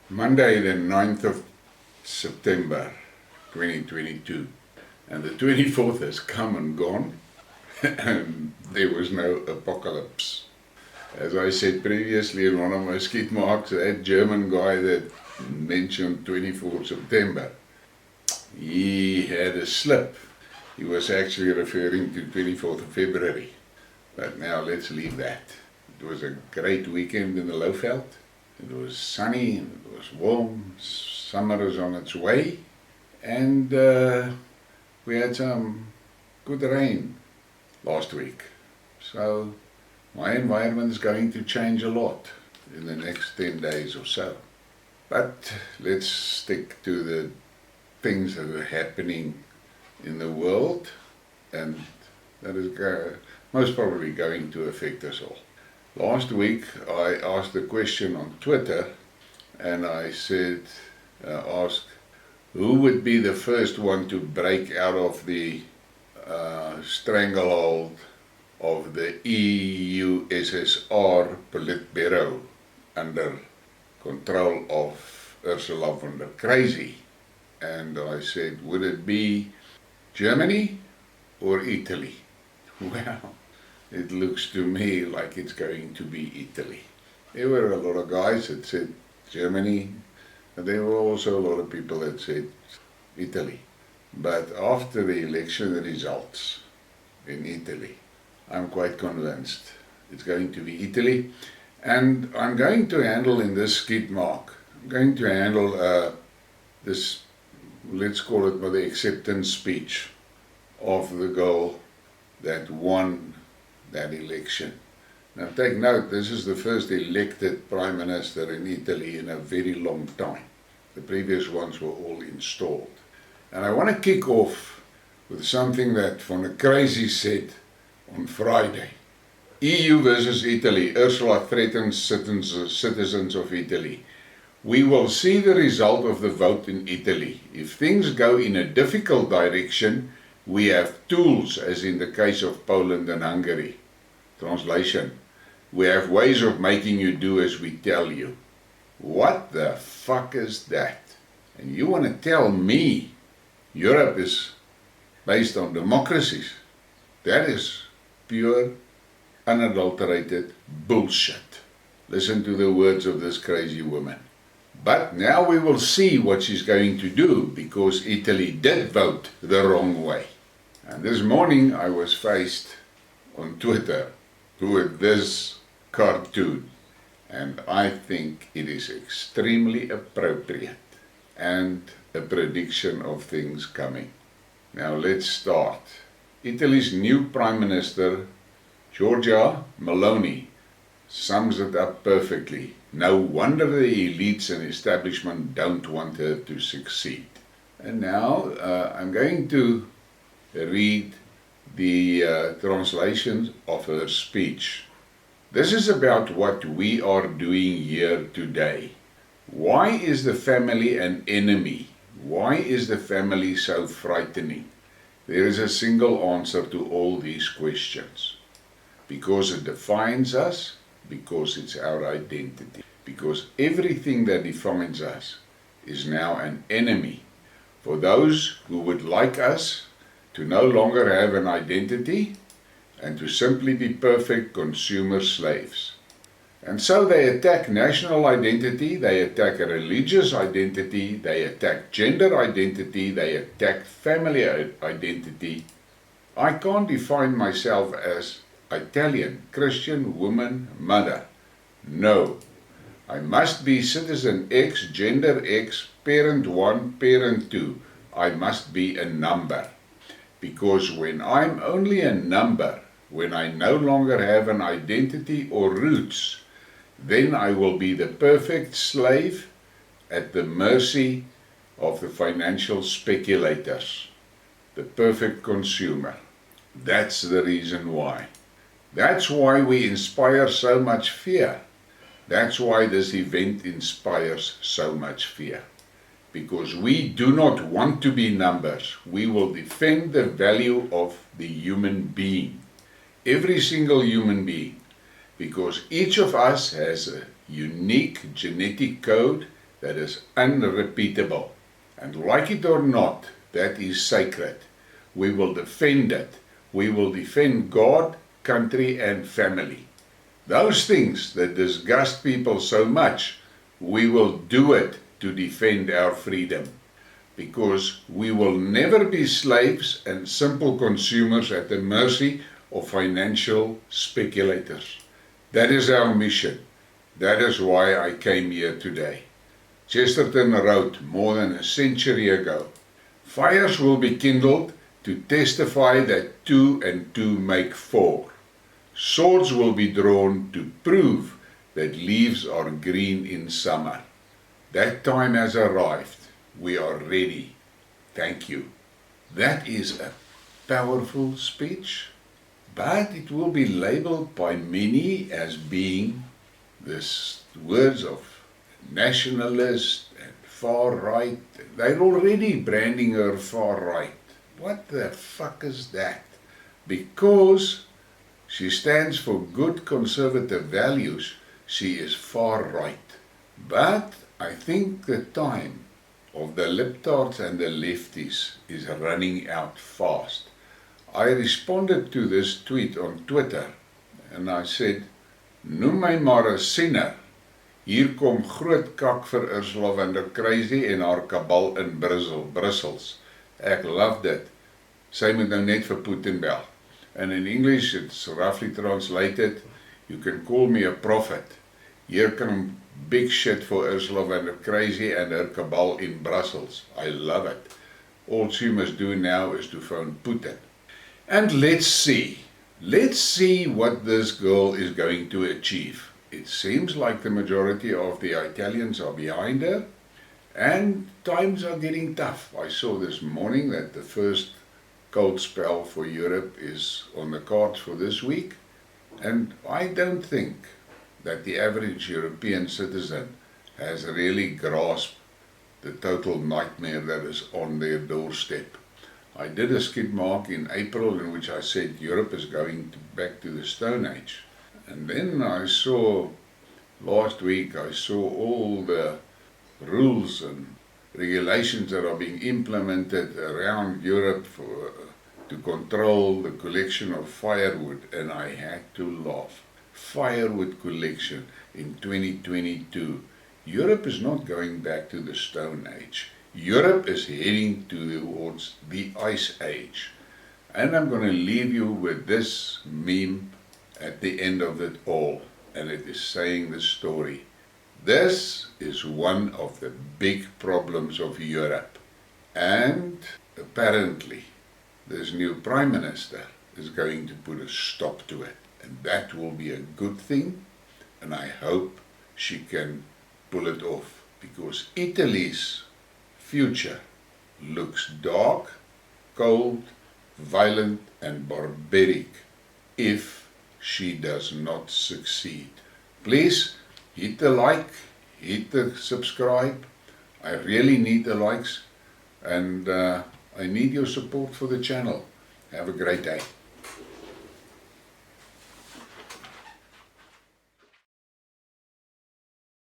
Monday the 9th of September 2022, and the 24th has come and gone and there was no apocalypse. As I said previously in one of my Skidmarks, that German guy that mentioned 24th September, he had a slip. He was actually referring to 24th of February. But now let's leave that. It was a great weekend in the Lowveld. It was sunny, it was warm, summer is on its way, and we had some good rain last week. So my environment is going to change a lot in the next 10 days or so. But let's stick to the things that are happening in the world, and that is most probably going to affect us all. Last week I asked a question on Twitter, and I said, asked who would be the first one to break out of the stranglehold of the EU SSR Politburo under control of Ursula von der Crazy. And I said, would it be Germany or Italy? Well, it looks to me like it's going to be Italy. There were a lot of guys that said Germany, but there were also a lot of people that said Italy. But after the election results in Italy, I'm quite convinced it's going to be Italy. And I'm going to handle in this Skidmark, I'm going to handle this, let's call it the acceptance speech of the girl that won that election. Now take note, this is the first elected Prime Minister in Italy in a very long time. The previous ones were all installed. And I want to kick off with something that von der Crazy said on Friday. EU versus Italy. Ursula threatens citizens of Italy. We will see the result of the vote in Italy. If things go in a difficult direction, we have tools, as in the case of Poland and Hungary. Translation: we have ways of making you do as we tell you. What the fuck is that? And you want to tell me Europe is based on democracies? That is pure, unadulterated bullshit. Listen to the words of this crazy woman. But now we will see what she's going to do, because Italy did vote the wrong way. And this morning I was faced on Twitter with this cartoon, and I think it is extremely appropriate and a prediction of things coming. Now let's start. Italy's new Prime Minister, Giorgia Meloni, sums it up perfectly. No wonder the elites and establishment don't want her to succeed. And now I'm going to read the translation of her speech. This is about what we are doing here today. Why is the family an enemy? Why is the family so frightening? There is a single answer to all these questions. Because it defines us, because it's our identity. Because everything that defines us is now an enemy for those who would like us to no longer have an identity and to simply be perfect consumer slaves. And so they attack national identity, they attack a religious identity, they attack gender identity, they attack family identity. I can't define myself as Italian, Christian, woman, mother. No. I must be citizen X, gender X, parent 1, parent 2. I must be a number. Because when I'm only a number, when I no longer have an identity or roots, then I will be the perfect slave at the mercy of the financial speculators, the perfect consumer. That's the reason why. That's why we inspire so much fear. That's why this event inspires so much fear. Because we do not want to be numbers. We will defend the value of the human being. Every single human being. Because each of us has a unique genetic code that is unrepeatable. And like it or not, that is sacred. We will defend it. We will defend God, country, and family. Those things that disgust people so much, we will do it to defend our freedom. Because we will never be slaves and simple consumers at the mercy of financial speculators. That is our mission. That is why I came here today. Chesterton wrote more than a century ago, "Fires will be kindled to testify that 2 and 2 make 4. Swords will be drawn to prove that leaves are green in summer. That time has arrived. We are ready. Thank you." That is a powerful speech, but it will be labeled by many as being the words of nationalist and far right. They're already branding her far right. What the fuck is that? Because she stands for good conservative values, she is far right. But I think the time of the libtards and the lefties is running out fast. I responded to this tweet on Twitter and I said, "Noem my maar 'n sinner. Hier kom groot kak vir Ursula van der Crazy en haar kabal in Brussels. Ek love dit. Sy moet nou net vir Putin bel." And in English it's roughly translated, "You can call me a prophet. Here come big shit for Ursula van der Crazy and her cabal in Brussels. I love it. All she must do now is to phone Putin." And let's see what this girl is going to achieve. It seems like the majority of the Italians are behind her, and times are getting tough. I saw this morning that the first cold spell for Europe is on the cards for this week, and I don't think that the average European citizen has really grasped the total nightmare that is on their doorstep. I did a Skidmark in April in which I said Europe is going back to the Stone Age. And then last week I saw all the rules and regulations that are being implemented around Europe to control the collection of firewood, and I had to laugh. Firewood collection in 2022. Europe is not going back to the Stone Age. Europe is heading towards the Ice Age. And I'm going to leave you with this meme at the end of it all, and it is saying the story. This is one of the big problems of Europe, and apparently this new Prime Minister is going to put a stop to it, and that will be a good thing, and I hope she can pull it off, because Italy's future looks dark, cold, violent and barbaric if she does not succeed. Please hit the like, hit the subscribe. I really need the likes, and I need your support for the channel. Have a great day.